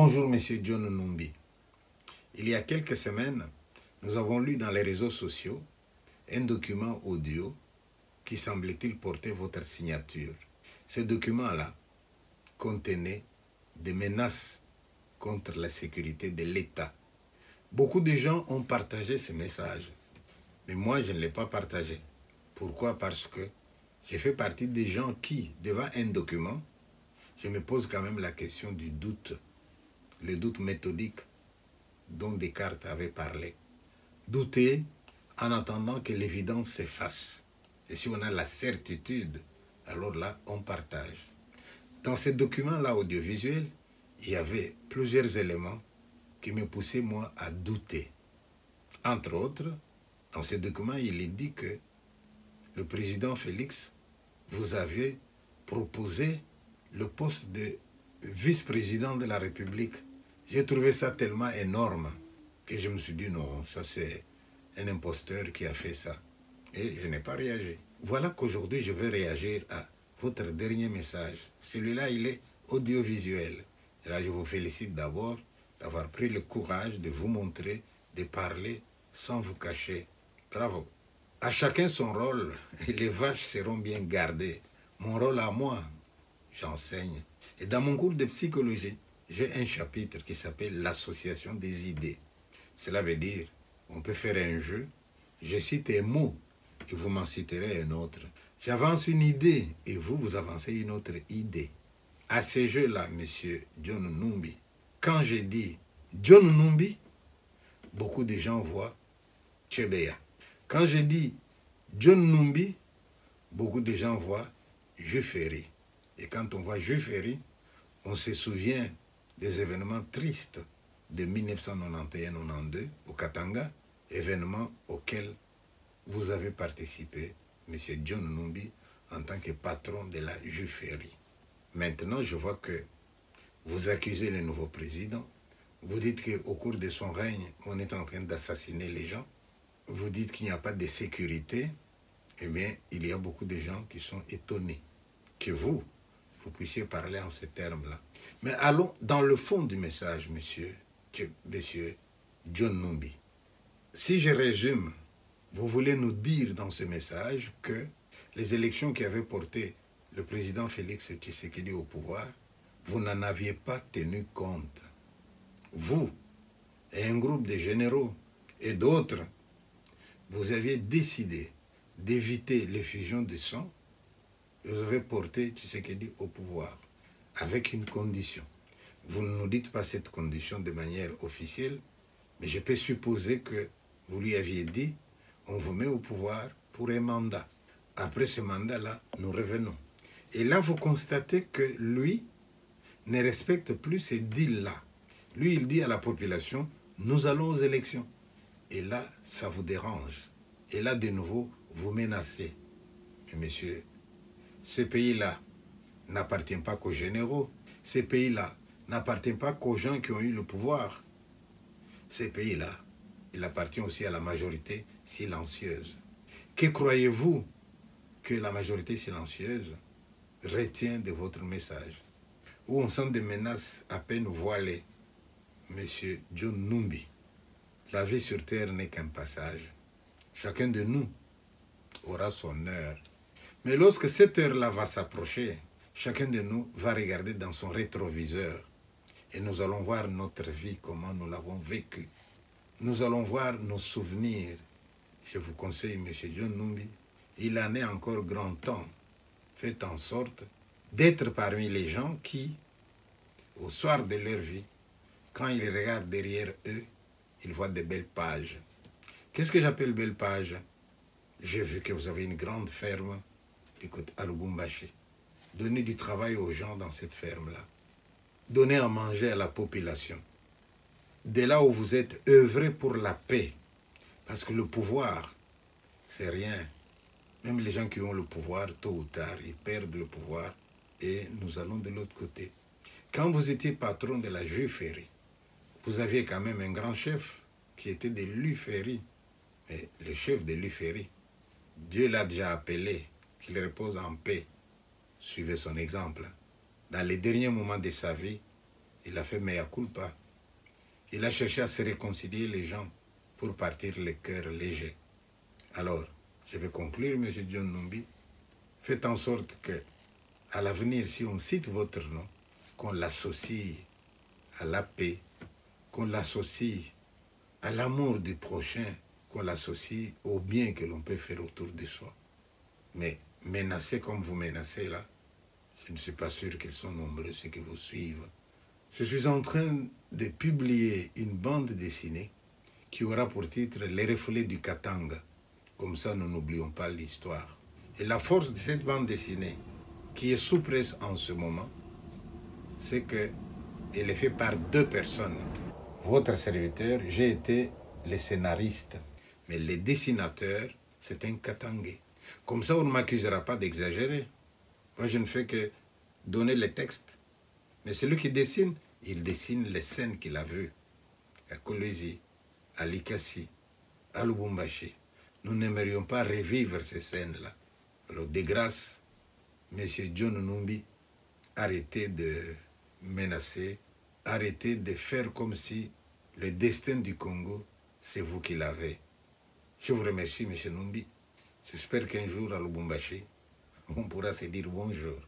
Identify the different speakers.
Speaker 1: Bonjour, Monsieur John Numbi. Il y a quelques semaines, nous avons lu dans les réseaux sociaux un document audio qui semblait-il porter votre signature. Ce document-là contenait des menaces contre la sécurité de l'État. Beaucoup de gens ont partagé ce message, mais moi je ne l'ai pas partagé. Pourquoi? Parce que j'ai fait partie des gens qui, devant un document, je me pose quand même la question du doute, le doute méthodique dont Descartes avait parlé. Douter en attendant que l'évidence s'efface. Et si on a la certitude, alors là, on partage. Dans ce document-là audiovisuel, il y avait plusieurs éléments qui me poussaient, moi, à douter. Entre autres, dans ce document, il est dit que le président Félix vous avait proposé le poste de vice-président de la République. J'ai trouvé ça tellement énorme que je me suis dit non, ça c'est un imposteur qui a fait ça. Et je n'ai pas réagi. Voilà qu'aujourd'hui je vais réagir à votre dernier message. Celui-là, il est audiovisuel. Et là, je vous félicite d'abord d'avoir pris le courage de vous montrer, de parler sans vous cacher. Bravo. À chacun son rôle, et les vaches seront bien gardées. Mon rôle à moi, j'enseigne. Et dans mon cours de psychologie, j'ai un chapitre qui s'appelle l'association des idées. Cela veut dire, on peut faire un jeu, je cite un mot et vous m'en citerez un autre. J'avance une idée et vous, vous avancez une autre idée. À ce jeu-là, monsieur John Numbi, quand je dis John Numbi, beaucoup de gens voient Chebeya. Quand je dis John Numbi, beaucoup de gens voient Juiferi. Et quand on voit Juiferi, on se souvient des événements tristes de 1991-92 au Katanga, événements auxquels vous avez participé, M. John Numbi, en tant que patron de la Juiferi. Maintenant, je vois que vous accusez le nouveau président. Vous dites qu'au cours de son règne, on est en train d'assassiner les gens. Vous dites qu'il n'y a pas de sécurité. Eh bien, il y a beaucoup de gens qui sont étonnés que vous puissiez parler en ces termes-là. Mais allons dans le fond du message, monsieur John Numbi. Si je résume, vous voulez nous dire dans ce message que les élections qui avaient porté le président Félix Tshisekedi au pouvoir, vous n'en aviez pas tenu compte. Vous et un groupe de généraux et d'autres, vous aviez décidé d'éviter l'effusion de sang et vous avez porté Tshisekedi au pouvoir avec une condition. Vous ne nous dites pas cette condition de manière officielle, mais je peux supposer que vous lui aviez dit on vous met au pouvoir pour un mandat. Après ce mandat-là, nous revenons. Et là, vous constatez que lui ne respecte plus ces deals-là. Lui, il dit à la population, nous allons aux élections. Et là, ça vous dérange. Et là, de nouveau, vous menacez. Mais monsieur, ce pays-là n'appartient pas qu'aux généraux. Ce pays-là n'appartient pas qu'aux gens qui ont eu le pouvoir. Ce pays-là, il appartient aussi à la majorité silencieuse. Que croyez-vous que la majorité silencieuse retient de votre message? Où on sent des menaces à peine voilées. Monsieur John Numbi, la vie sur terre n'est qu'un passage. Chacun de nous aura son heure. Mais lorsque cette heure-là va s'approcher, chacun de nous va regarder dans son rétroviseur et nous allons voir notre vie, comment nous l'avons vécue. Nous allons voir nos souvenirs. Je vous conseille, M. John Numbi, il en est encore grand temps. Faites en sorte d'être parmi les gens qui, au soir de leur vie, quand ils regardent derrière eux, ils voient de belles pages. Qu'est-ce que j'appelle belles pages? J'ai vu que vous avez une grande ferme du côté à Lubumbashi. Donnez du travail aux gens dans cette ferme-là. Donnez à manger à la population. De là où vous êtes, œuvrez pour la paix. Parce que le pouvoir, c'est rien. Même les gens qui ont le pouvoir, tôt ou tard, ils perdent le pouvoir. Et nous allons de l'autre côté. Quand vous étiez patron de la Juiferi, vous aviez quand même un grand chef qui était de l'Uferi. Mais le chef de l'Uferi, Dieu l'a déjà appelé, qu'il repose en paix. Suivez son exemple. Dans les derniers moments de sa vie, Il a fait mea culpa. Il a cherché à se réconcilier les gens pour partir le cœur léger. Alors, je vais conclure, M. John Numbi. Faites en sorte que, à l'avenir, si on cite votre nom, qu'on l'associe à la paix, qu'on l'associe à l'amour du prochain, qu'on l'associe au bien que l'on peut faire autour de soi. Mais menacer comme vous menacez là, je ne suis pas sûr qu'ils sont nombreux ceux qui vous suivent. Je suis en train de publier une bande dessinée qui aura pour titre Les reflets du Katanga. Comme ça, nous n'oublions pas l'histoire. Et la force de cette bande dessinée, qui est sous presse en ce moment, c'est qu'elle est faite par 2 personnes. Votre serviteur, j'ai été le scénariste, mais le dessinateur, c'est un Katangais. Comme ça, on ne m'accusera pas d'exagérer. Moi, je ne fais que donner les textes. Mais celui qui dessine, il dessine les scènes qu'il a vues. À Kolwezi, à Likasi, à Lubumbashi. Nous n'aimerions pas revivre ces scènes-là. Alors, de grâce, M. John Numbi, arrêtez de menacer, arrêtez de faire comme si le destin du Congo, c'est vous qui l'avez. Je vous remercie, M. Numbi. J'espère qu'un jour, à Lubumbashi, on pourra se dire bonjour.